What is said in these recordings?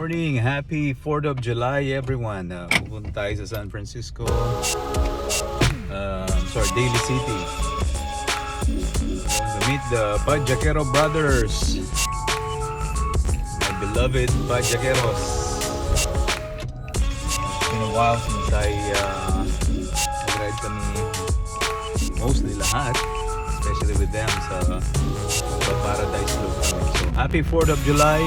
morning! Happy 4th of July everyone! Pupunta tayo sa San Francisco. Daly City. To meet the Pajaquero brothers. My beloved Pajaqueros. It's been a while since I nag-ride kami mostly lahat. Especially with them sa Paradise Loop. So happy 4th of July!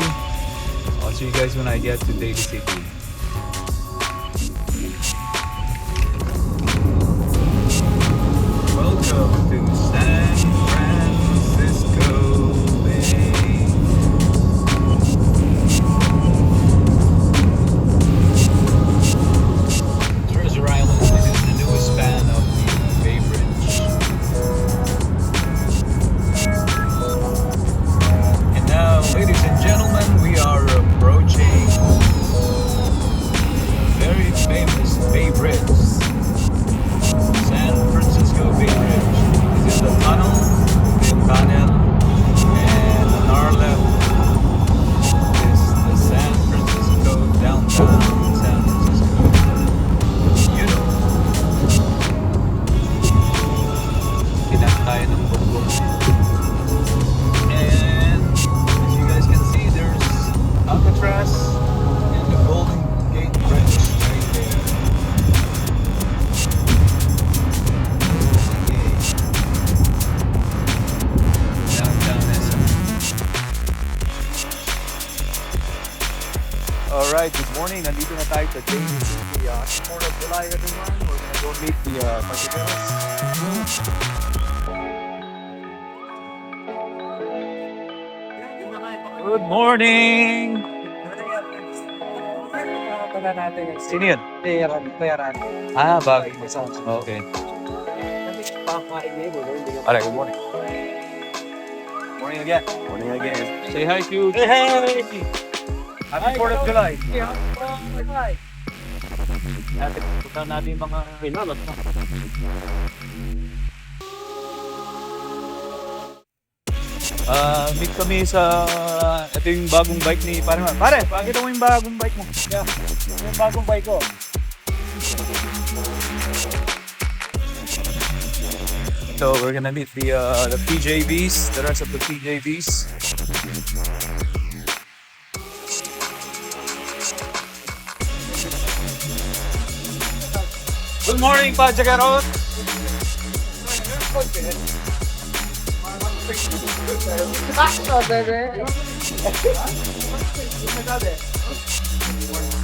I'll see you guys when I get to Daly City. Welcome to San Francisco Bay. Treasure Island. This is the newest span of the Bay Bridge. And now, ladies and gentlemen, we are approaching very famous Bay Bridge. San Francisco Bay Bridge. This is the tunnel, and on our left is the San Francisco downtown San Francisco. You know, kinakaya ng bumbong. And as you guys can see, there's Alcatraz and the Golden Gate Bridge right there. Downtown SM. Alright, good morning. Nandito na tayo sa Daly City. 4th of July everyone. We're gonna go meet the Pajaqueros. Good morning! Sino yun? Bayaran. Bagay. Okay. Alright, good morning. Morning again. Morning again. Say hi, Q. Hey! Happy 4th of July. Natin, punta natin yung mga pinalot mo. Meet kami sa ito yung bagong bike ni Pare. Pare, pakita mo yung bagong bike mo. Yeah, yung bagong bike ko. So we're gonna meet the PJVs, the rest of the PJVs. Good morning, Pajaqueros!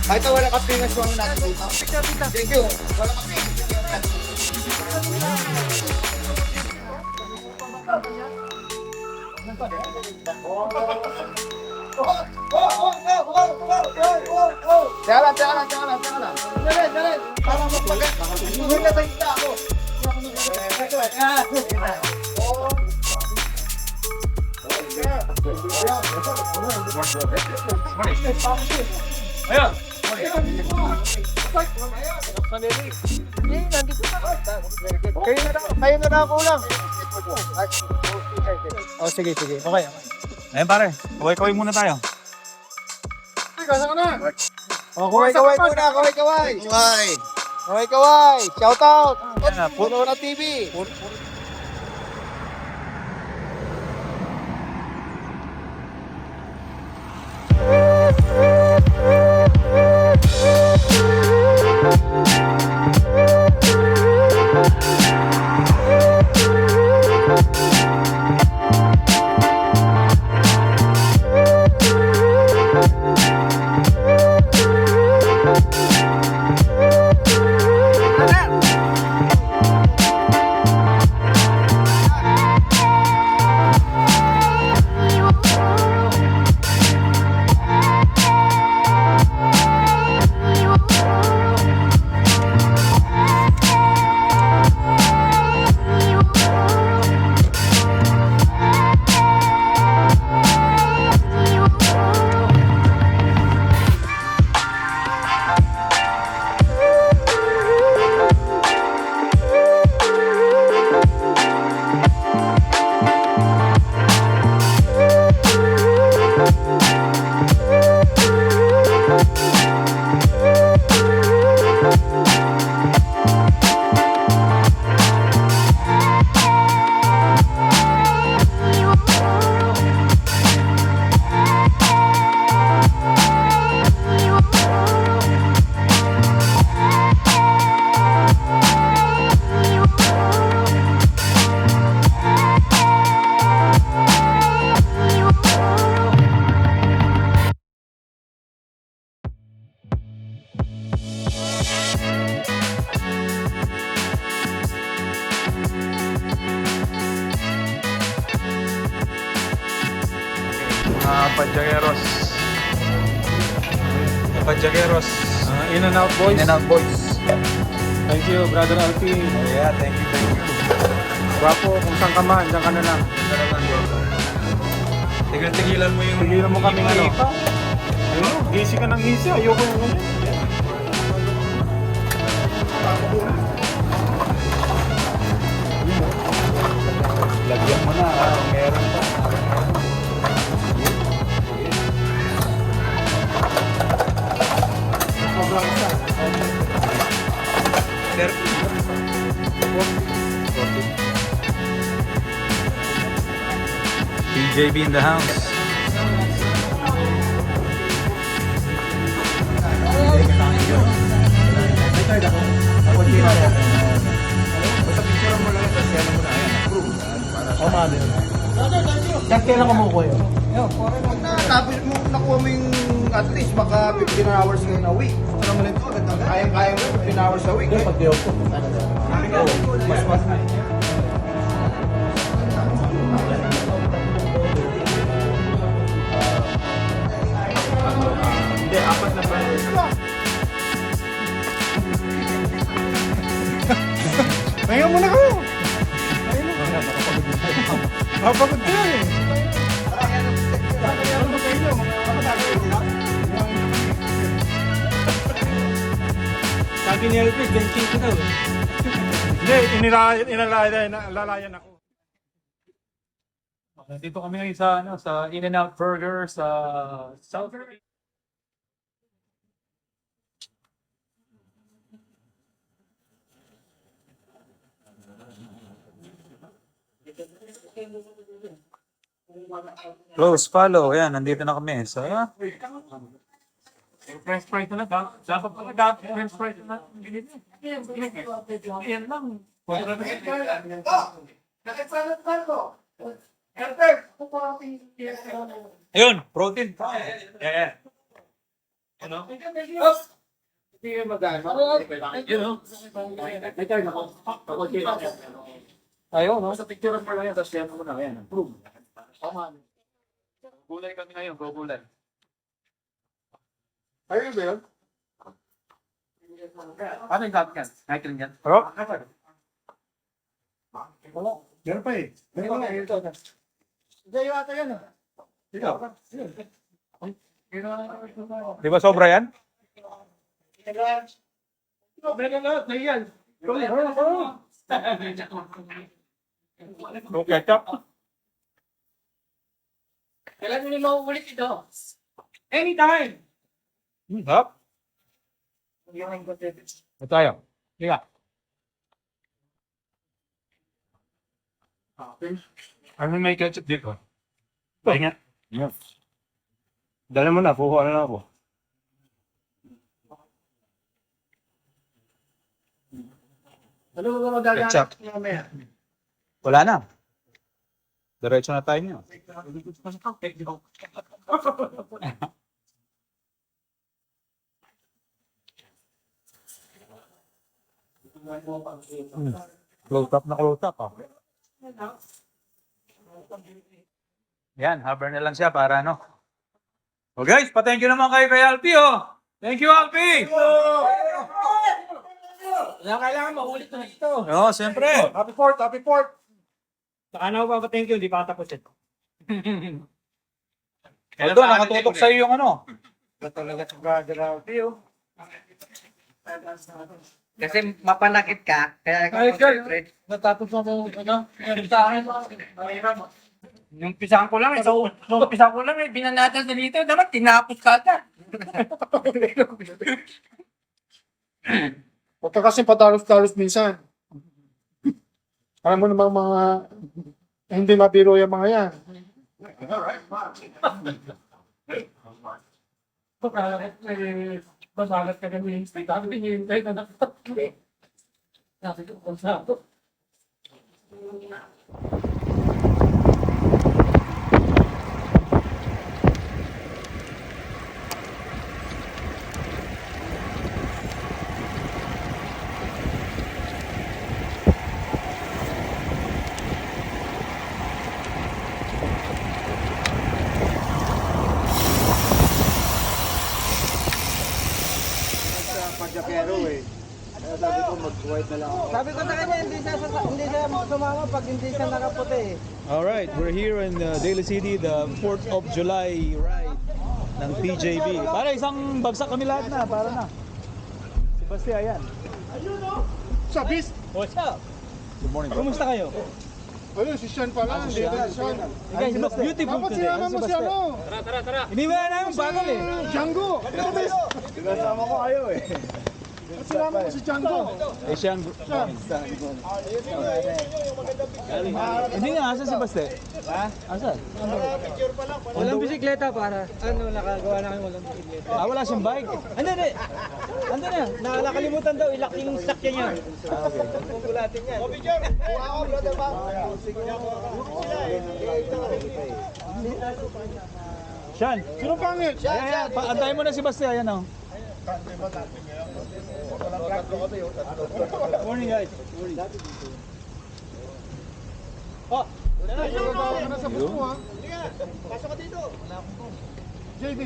Ay, ito wala kape nga suwang natin dito. Thank you. Wala kape. Jalan. Jalan. Para magpagat. Susunod na tayo ako. Ayan! Kayo na ako lang. Oh, sige. Okay. Ayan pare, kaway-kaway muna tayo. Oh, kaway muna. Kaway. Shout out. Puno na TV. Kapadyageros. Kapadyageros. In and out boys. In and out boys. Thank you, Brother Alfie. Yeah, thank you, thank you. Gwapo, kung saan ka man, dyan ka na lang. Tigil-tigilan mo yung... Tigilan mo kami ano. ipa. Ayun, gisi ka ng gisi. Ayoko yung ganyan. Lagyan mo na, meron pa. TJB in the house. Tapos mo nakuha mo yung at least baka 15 hours ngayon a week. Ano naman ito? Kayang-kaya mo 15 hours a week. Mas. Hindi, apat na pa. Ngayon muna kayo. Kapagod ka eh. Sabi ni Elvis, benching ko daw. Hindi, inalalayan ako. Dito kami ngayon sa, sa In-N-Out Burger sa South. Close, follow. Ayan, nandito na kami sa... French fries na lang. Dapat pala dapat French fries na lang. Yan lang. Ayun, protein. Yeah. Ano? Hindi kayo mag-ano. Yun o. May turn ako. Ayaw, no? Sa picture mo lang yan, tapos yan mo na. Ayan, approve. Gulay kami ngayon, gulay. Ayun ba yun? Paano yung gamit yan? Kahit rin yan? Pero, Wala. Meron pa eh. Meron pa eh. Hindi, yung ata yan. Ikaw? di ba sobra yan? Meron lahat. Nahiyan. No ketchup. Kailan mo nila ulit ito? Anytime! Hop. Ito tayo. Liga. Ano may ketchup dito? Pahinga. Dala mo na, kukuha na lang ako. Ano mo ba magagamit Ketchup. mamaya? Wala na. Diretso na tayo niyo. Close up na close up. Oh. Yan, haber na lang siya para ano. Oh guys, pa-thank you naman kayo kay Alfie oh. Thank you Alfie. Kailangan maulit na ito. Oo, siyempre. Happy Fourth! Happy Fourth! Saka na ako pa-thank you, hindi pa tapos ito. Although, nakatutok sa'yo yung ano. Ito talaga si Brother Alfie oh. Kasi mapanakit ka, kaya Ay, girl, concentrate. natapos na ako, ano, yung sa akin, yung pisahan ko lang, yung pisahan ko lang, binanatan sa dito, dapat tinapos ka agad. Huwag ka kasi patalos-talos minsan. Alam mo namang mga hindi mabiro yung mga yan. Basalat ka kami, sabi hinihintay na nakapatid. Sabi ko, kung saan ako. Jaquero eh. Kaya sabi ko mag-white na lang ako. Sabi ko sa kanya, hindi siya sumama pag hindi siya nakaputi eh. Alright, we're here in Daly City, the 4th of July ride ng TJB. Para isang bagsak kami lahat na, para na. Si Basti, ayan. Sabis! What's up? Good morning, bro. Kumusta kayo? Ayun, si Sean pala. Hindi ba si Sean? You guys look beautiful Dapat today. sinama mo si ano? Iniwan namin bagal eh. Django! Sinasama ko kayo eh. Sinama mo si Django. Eh, siyang... Hindi nga, asan si Basti? Ha? Asan? Walang bisikleta para. Ano, nakagawa na kami walang bisikleta. Ah, wala siyang bike. Ano na? Ano na? Nakalimutan daw ilak yung sakya niya. Pupulatin yan. Sean! Sino pangit? Ayan, antayin mo na si Basti, ayan o. Morning guys. Nagagawa ka na sa bus mo ha. Pasok ka dito. JD.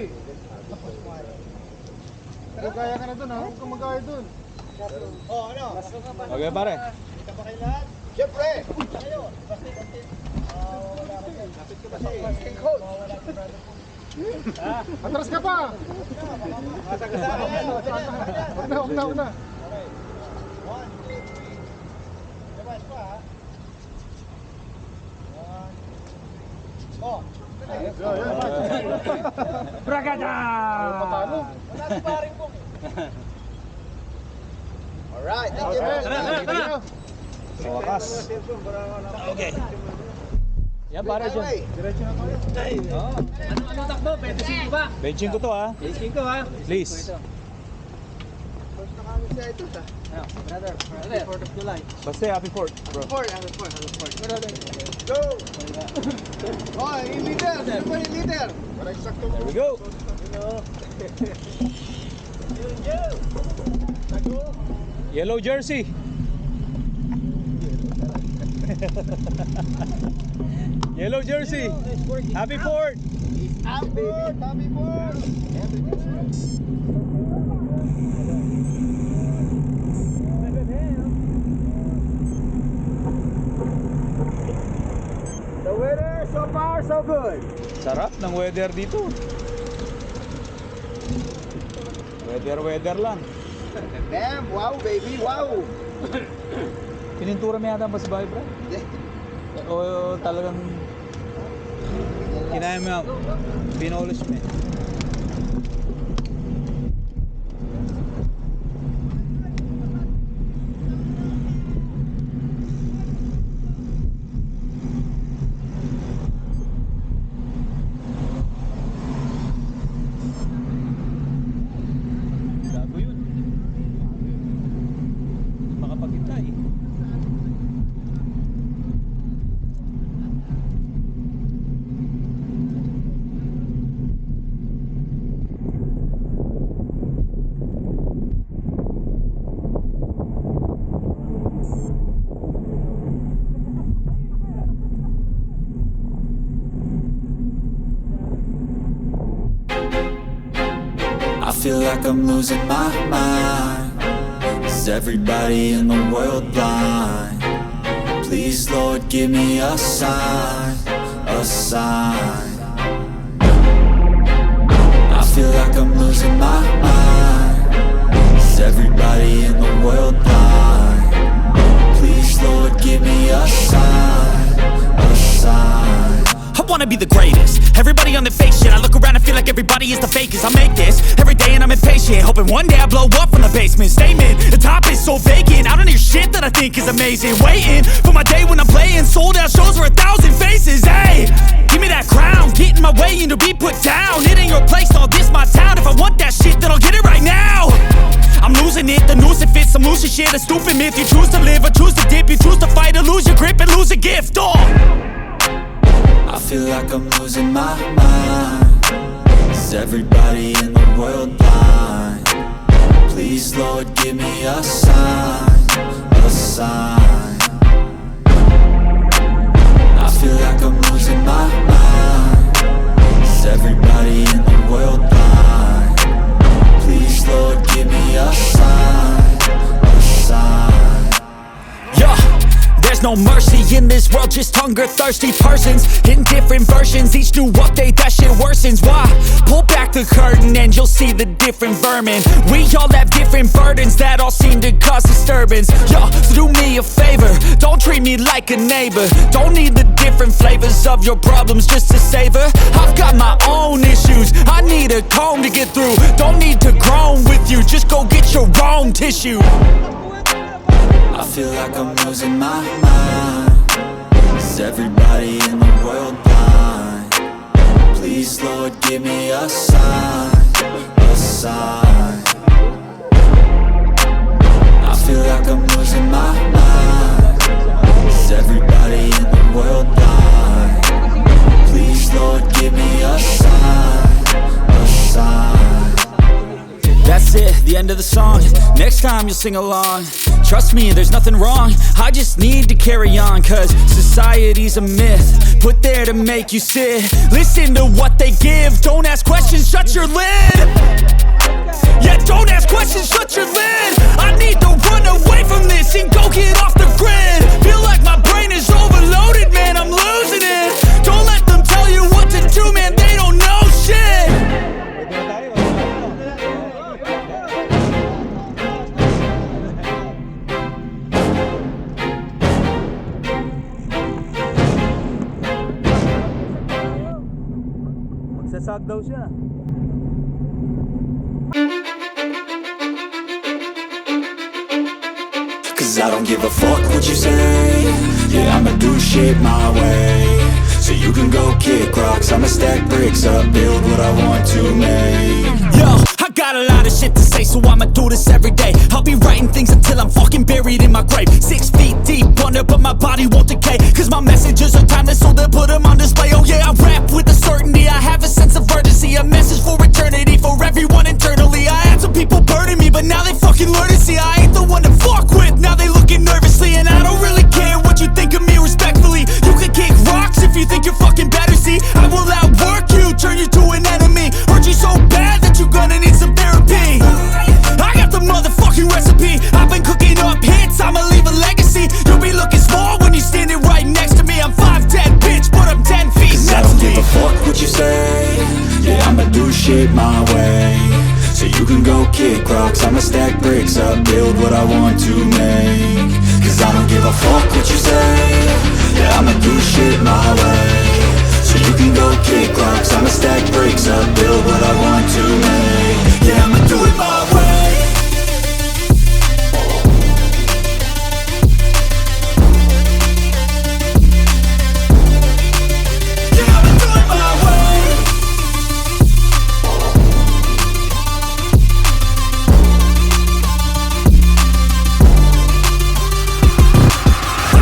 Nagagaya ka na dun ha. Huwag kang magaya dun. Okay, pare. Siyempre! Atras ka pa! Huwag na. Bragada! Patalo. Alright, thank you. Tara. Sa wakas. Okay. Yan, pare dyan. Diretso na tayo. Ano takbo? 25 ba? Benching ko to ha. 25 ha? Please. Brother, 4th of July. Basti, happy 4th, bro. Go! Oh, yung leader! Sino ba yung leader? Para eksakto mo. There we go. Yellow jersey. Yellow jersey. Happy 4th. Happy board! The weather so far so good. Sarap ng weather dito. Weather lang. Damn, wow baby, wow! Pinintura mo yata ba si bahay, bro? O talagang kinaya mo, pinolos mo eh. Gago yun. Makapagkita eh. I feel like I'm losing my mind. Is everybody in the world blind? Please, Lord, give me a sign, a sign. I feel like I'm losing my mind. Is everybody in the world blind? Please, Lord, give me a sign, a sign. I wanna be the greatest. Everybody on the fake shit. I look around and feel like everybody is the fakest. I make this every day and I'm impatient, hoping one day I blow up from the basement. Statement, the top is so vacant. I don't hear shit that I think is amazing. Waiting for my day when I'm playing sold out shows for 1,000 faces. Hey, give me that crown, get in my way and to be put down. It ain't your place, all this my town. If I want that shit, then I'll get it right now. I'm losing it, the noose it fits. I'm losing shit, a stupid myth. You choose to live or choose to dip. You choose to fight or lose your grip and lose a gift. I feel like I'm losing my mind. Is everybody in the world blind? Please, Lord, give me a sign, a sign. I feel like I'm losing my mind. Is everybody in the world blind? Please, Lord, give me a sign. There's no mercy in this world, just hunger-thirsty persons in different versions. Each new update, that shit worsens. Why? Pull back the curtain and you'll see the different vermin. We all have different burdens that all seem to cause disturbance. Yo, so do me a favor, don't treat me like a neighbor. Don't need the different flavors of your problems just to savor. I've got my own issues, I need a comb to get through. Don't need to groan with you, just go get your own tissue. I feel like I'm losing my mind. Is everybody in the world blind? Please, Lord, give me a sign, a sign. I feel like I'm losing my mind. Is everybody in the world blind? Please, Lord, give me a sign, a sign. That's it, the end of the song. Next time you'll sing along. Trust me, there's nothing wrong. I just need to carry on, cause society's a myth put there to make you sit. Listen to what they give. Don't ask questions, shut your lid. Yeah, don't ask questions, shut your lid. I need to run away from this and go get off the grid. Feel like my brain is overloaded, man, I'm losing it. Don't let them tell you what to do, man, they don't know shit. Magsasag daw siya. Cause I don't give a fuck what you say. Yeah, I'ma do shit my way. So you can go kick rocks, I'ma stack bricks up, build what I want to make. Yo, I got a lot of shit to say, so I'ma do this every day. I'll be writing things until I'm fucking buried in my grave. 6 feet deep under, but my body won't decay. Cause my messages are timeless, so they'll put them on display. Oh yeah, I rap with a certainty, I have a sense of urgency. A message for eternity, for everyone internally. I had some people burning me, but now they fucking learn to see I ain't the one to fuck with. Now they looking nervously, and I don't really care what you think of me respectfully. You can kick rocks if you think you're fucking better, see. I will outwork you, turn you to an enemy. Hurt you so bad that you're gonna need some therapy. I got the motherfucking recipe. I've been cooking up hits, I'ma leave a legacy. You'll be looking small when you're standing right next to me. I'm 5'10", bitch, but I'm 10 feet Cause I don't mentally. give a fuck what you say. Yeah, I'ma do shit my way. So you can go kick rocks, I'ma stack bricks up, build what I want to make. Cause I don't give a fuck what you say. Yeah, I'ma do shit my way. So you can go kick rocks, I'ma stack bricks up, build what I want to make. Yeah, I'ma do it my way. Yeah, I'ma do it my way.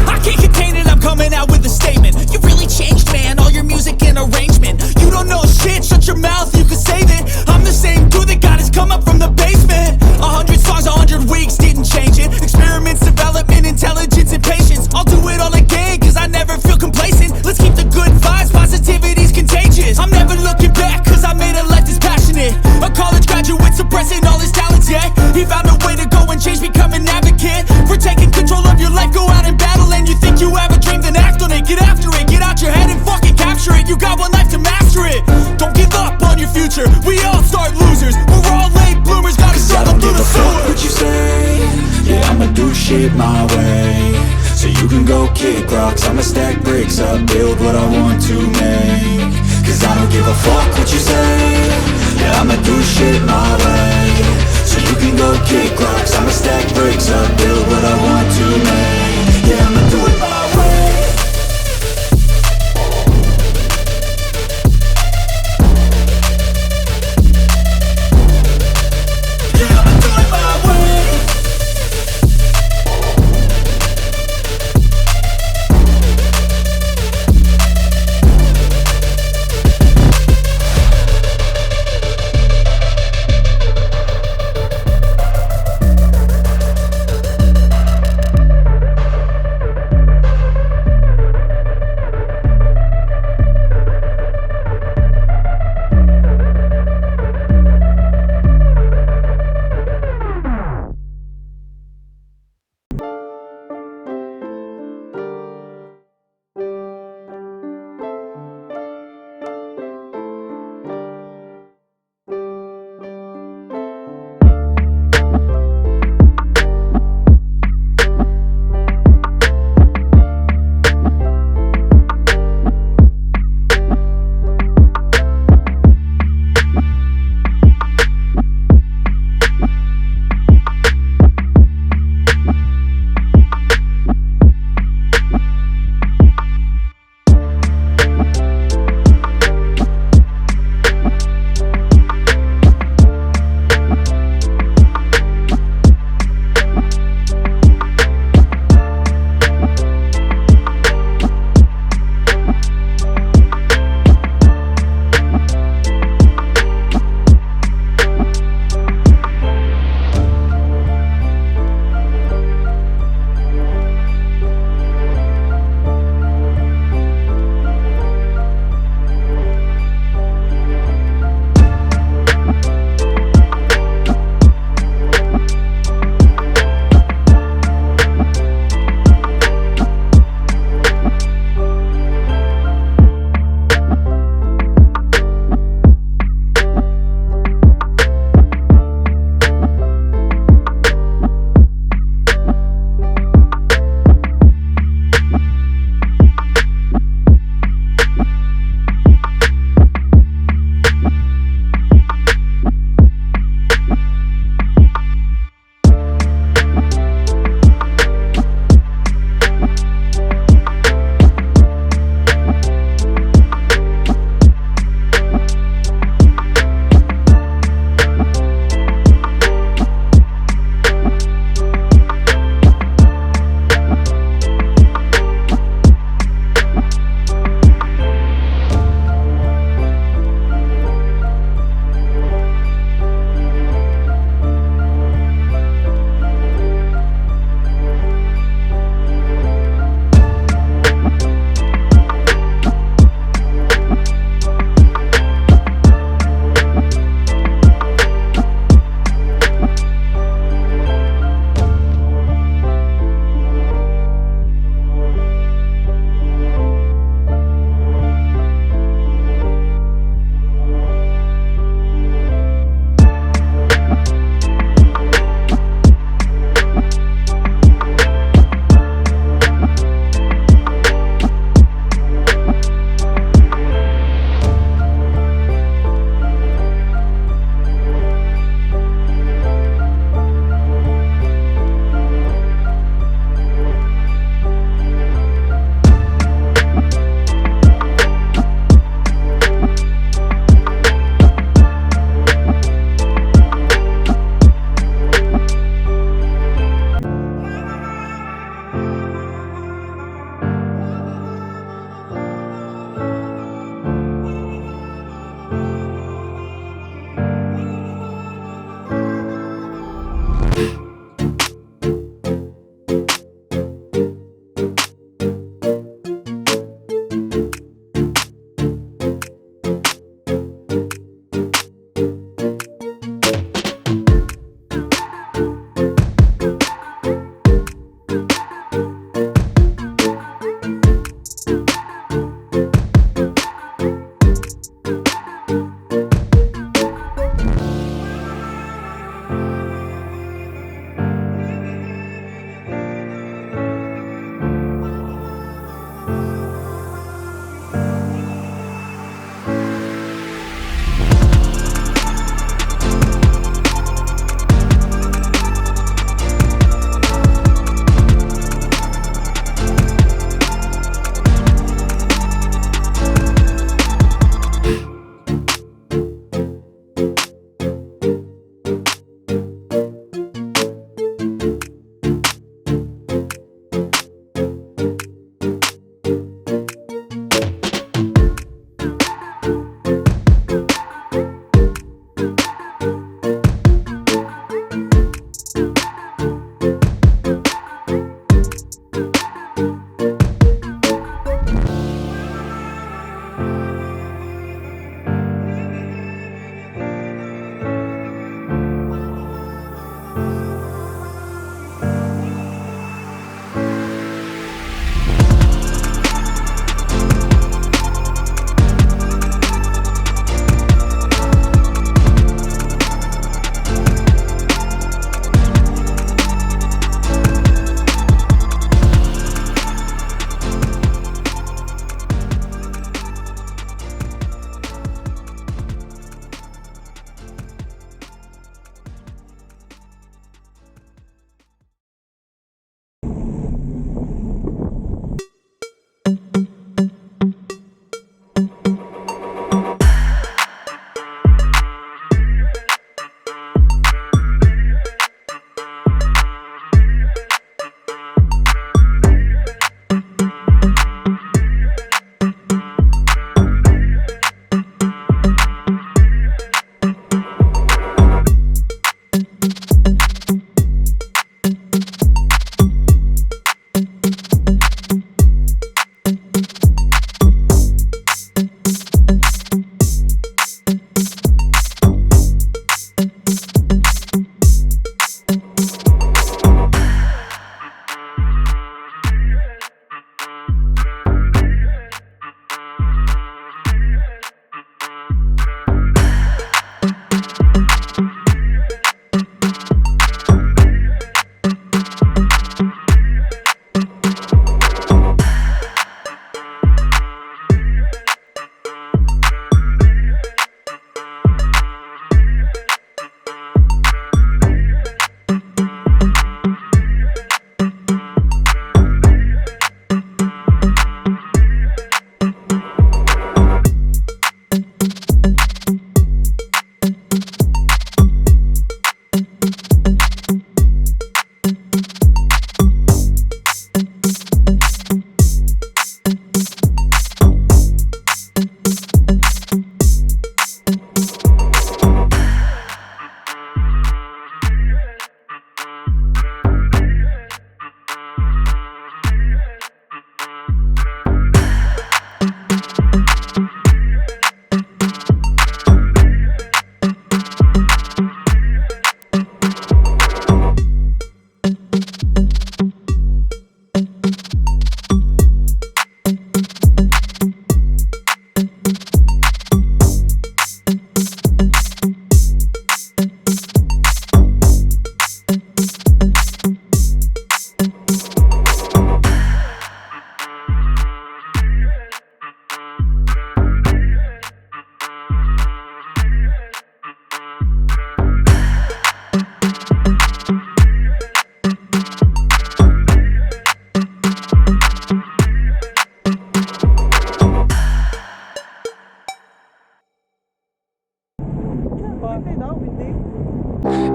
I can't contain it, I'm coming out with a statement. You really changed, man, all your music and arrangement. You don't know shit, shut your mouth, you can save it. I'm the same dude that got his come up from the basement. 100 songs, 100 weeks, didn't change it. Experiments, development, intelligence, and patience. I'll do it all again, cause I never feel complacent. Let's keep the good vibes, positivity's contagious. I'm never looking back, cause I made a life that's passionate. A college graduate suppressing all his talents, yeah. He found a way to go and change, become an advocate. For taking control of your life, go out and battle. And you think you have a dream, then act on it. Get after it, get out your head and fucking capture it. You got one life to master it. Don't give up on your future, we all start losers. We're all late bloomers, gotta Cause I struggle don't through give the a fuck sewer. what you say. Yeah, I'ma do shit my way. So you can go kick rocks, I'ma stack bricks up, build what I want to make. Cause I don't give a fuck what you say. Yeah, I'ma do shit my way. So you can go kick rocks, I'ma stack bricks up, build what I want to make. Yeah, I'ma do it my way. Yeah, I'ma do it my way.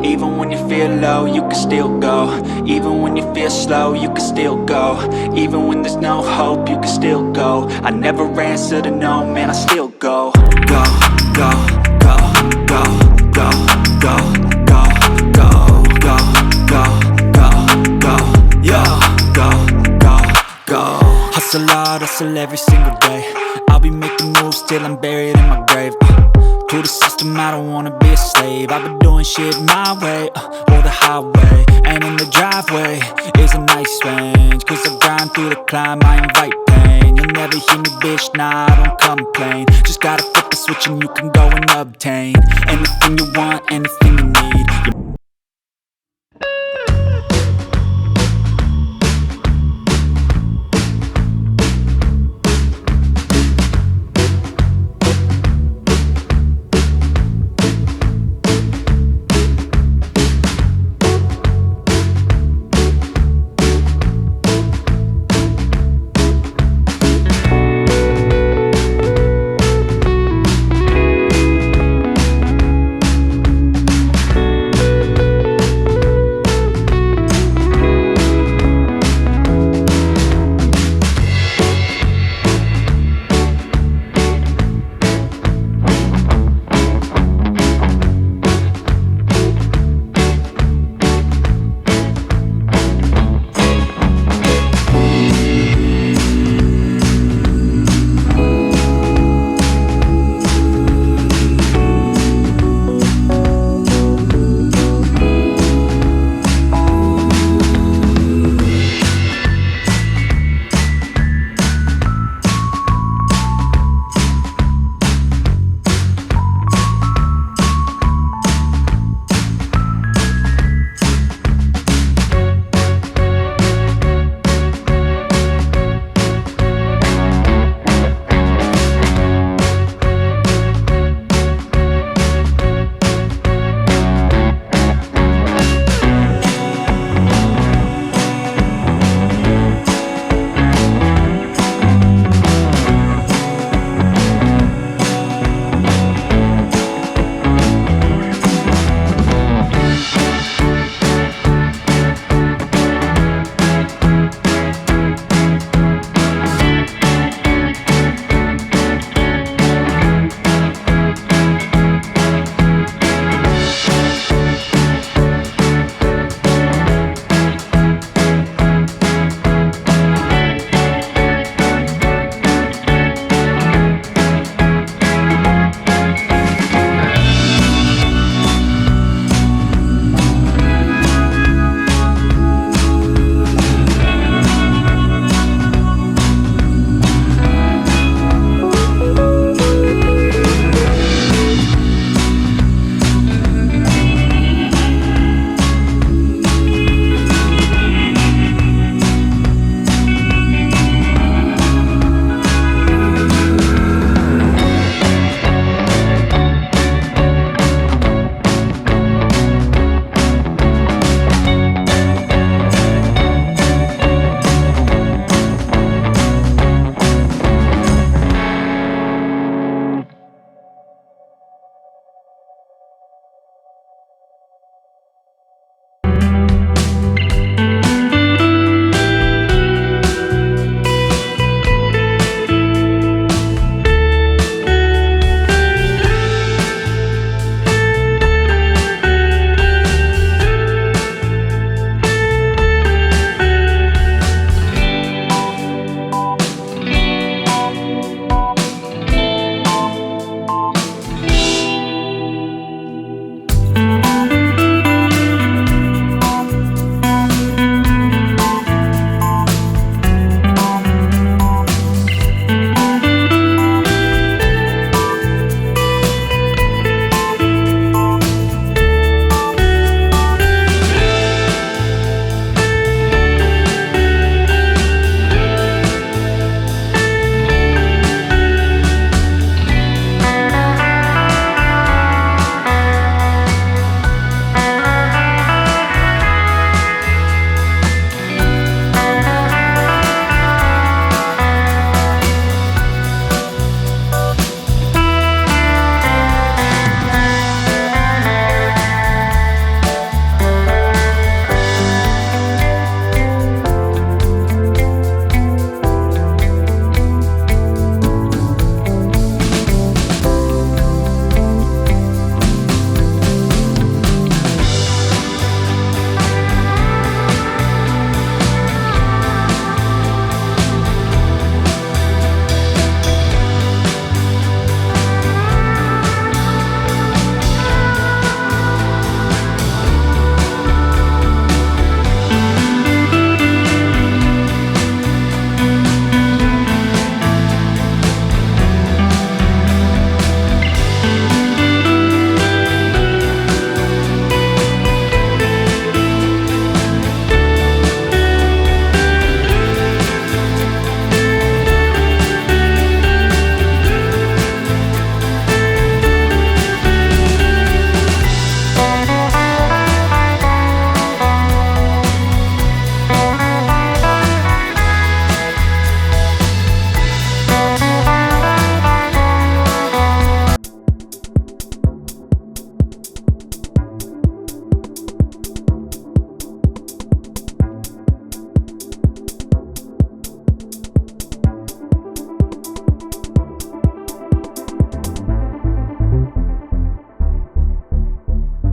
Even when you feel low, you can still go. Even when you feel slow, you can still go. Even when there's no hope, you can still go. I never answer to no, man, I still go. Go, go, go, go, go, go, go, go, go, go, go, go, yo, go, go, go. Hustle hard, hustle every single day. I'll be making moves till I'm buried in my grave. To the system, I don't wanna be a slave. I've been doing shit my way, or the highway. And in the driveway is a nice range. Cause I grind through the climb, I invite pain. You'll never hear me, bitch, nah, I don't complain. Just gotta flip the switch and you can go and obtain anything you want, anything you need.